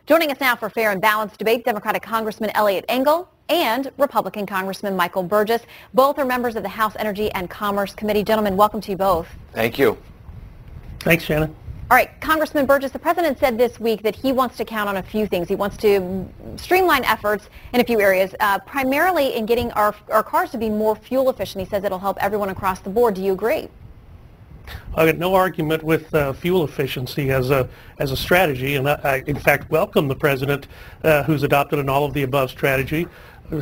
Joining us now for fair and balanced debate, Democratic Congressman Eliot Engel and Republican Congressman Michael Burgess. Both are members of the House Energy and Commerce Committee. Gentlemen, welcome to you both. Thank you. Thanks, Shannon. All right, Congressman Burgess, the president said this week that he wants to count on a few things. He wants to streamline efforts in a few areas, primarily in getting our cars to be more fuel efficient. He says it'll help everyone across the board. Do you agree? I got no argument with fuel efficiency as a strategy, and I in fact welcome the president who's adopted an all-of-the-above strategy.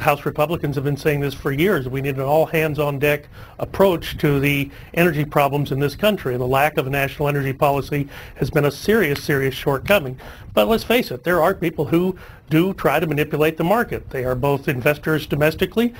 House Republicans have been saying this for years. We need an all-hands-on-deck approach to the energy problems in this country, and the lack of a national energy policy has been a serious shortcoming. But let's face it, there are people who do try to manipulate the market. They are both investors domestically,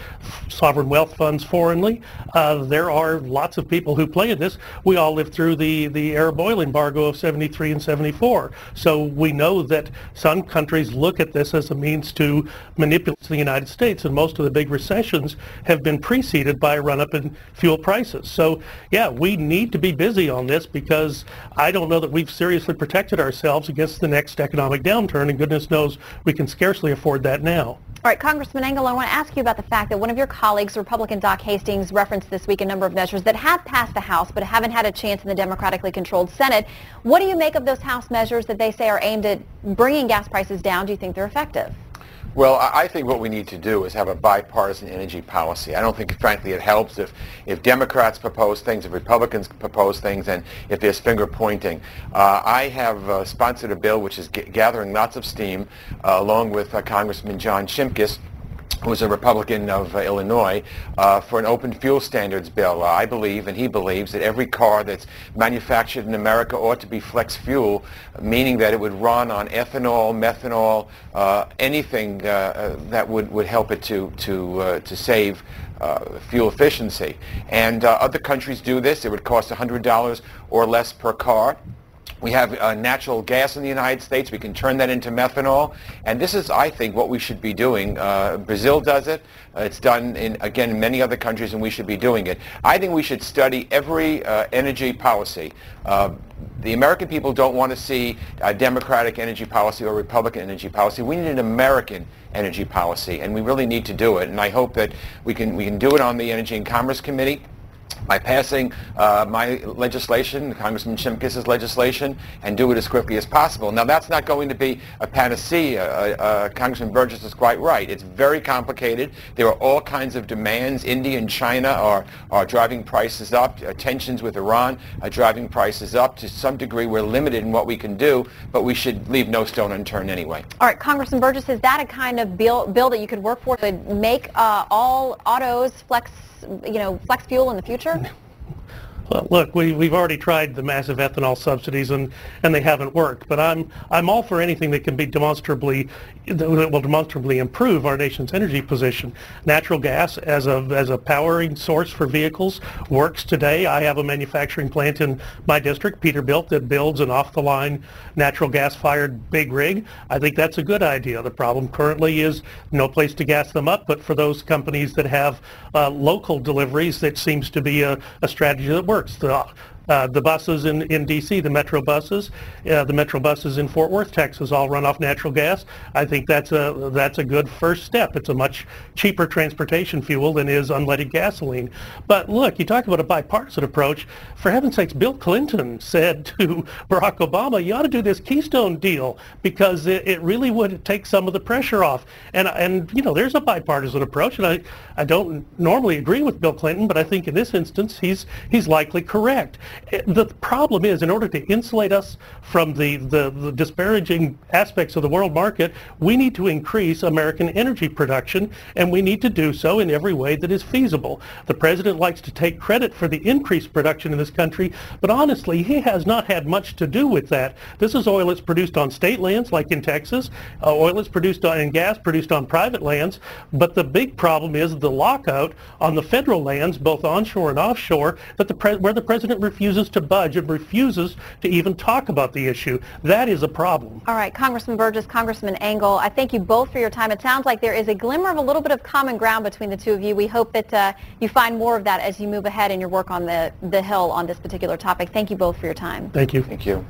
sovereign wealth funds foreignly. There are lots of people who play in this. We all lived through the Arab oil embargo of 73 and 74. So we know that some countries look at this as a means to manipulate the United States, and most of the big recessions have been preceded by a run-up in fuel prices. So yeah, we need to be busy on this, because I don't know that we've seriously protected ourselves against the next economic downturn, and goodness knows we can scarcely afford that now. All right, Congressman Engel, I want to ask you about the fact that one of your colleagues, Republican Doc Hastings, referenced this week a number of measures that have passed the House but haven't had a chance in the democratically controlled Senate. What do you make of those House measures that they say are aimed at bringing gas prices down? Do you think they're effective? Well, I think what we need to do is have a bipartisan energy policy. I don't think, frankly, it helps if Democrats propose things, if Republicans propose things, and if there's finger pointing. I have sponsored a bill which is gathering lots of steam, along with Congressman John Shimkus, who's a Republican of Illinois, for an open fuel standards bill. I believe, and he believes, that every car that's manufactured in America ought to be flex fuel, meaning that it would run on ethanol, methanol, anything that would help it to save fuel efficiency. And other countries do this. It would cost $100 or less per car. We have natural gas in the United States. We can turn that into methanol. And this is, I think, what we should be doing. Brazil does it. It's done in many other countries, and we should be doing it. I think we should study every energy policy. The American people don't want to see a Democratic energy policy or Republican energy policy. We need an American energy policy, and we really need to do it. And I hope that we can do it on the Energy and Commerce Committee by passing my legislation, Congressman Shimkus' legislation, and do it as quickly as possible. Now, that's not going to be a panacea. Congressman Burgess is quite right. It's very complicated. There are all kinds of demands. India and China are driving prices up. Tensions with Iran are driving prices up. To some degree, we're limited in what we can do, but we should leave no stone unturned anyway. All right, Congressman Burgess, is that a kind of bill that you could work for to make all autos flex fuel in the future? Well, look, we've already tried the massive ethanol subsidies, and they haven't worked. But I'm all for anything that can be demonstrably improve our nation's energy position. Natural gas as a powering source for vehicles works today. I have a manufacturing plant in my district, Peterbilt, that builds an off-the-line natural gas-fired big rig. I think that's a good idea. The problem currently is no place to gas them up, but for those companies that have local deliveries, that seems to be a strategy that works. The buses in D.C., the metro buses in Fort Worth, Texas, all run off natural gas. I think that's a good first step. It's a much cheaper transportation fuel than is unleaded gasoline. But look, you talk about a bipartisan approach. For heaven's sakes, Bill Clinton said to Barack Obama, "You ought to do this Keystone deal, because it really would take some of the pressure off." And there's a bipartisan approach, and I don't normally agree with Bill Clinton, but I think in this instance he's likely correct. The problem is, in order to insulate us from the disparaging aspects of the world market, we need to increase American energy production, and we need to do so in every way that is feasible. The president likes to take credit for the increased production in this country, but honestly, he has not had much to do with that. This is oil that's produced on state lands, like in Texas, oil that's produced and gas produced on private lands, but the big problem is the lockout on the federal lands, both onshore and offshore, where the president refuses to budge and refuses to even talk about the issue. That is a problem. All right, Congressman Burgess, Congressman Engel, I thank you both for your time. It sounds like there is a glimmer of a little bit of common ground between the two of you. We hope that you find more of that as you move ahead in your work on the Hill on this particular topic. Thank you both for your time. Thank you. Thank you.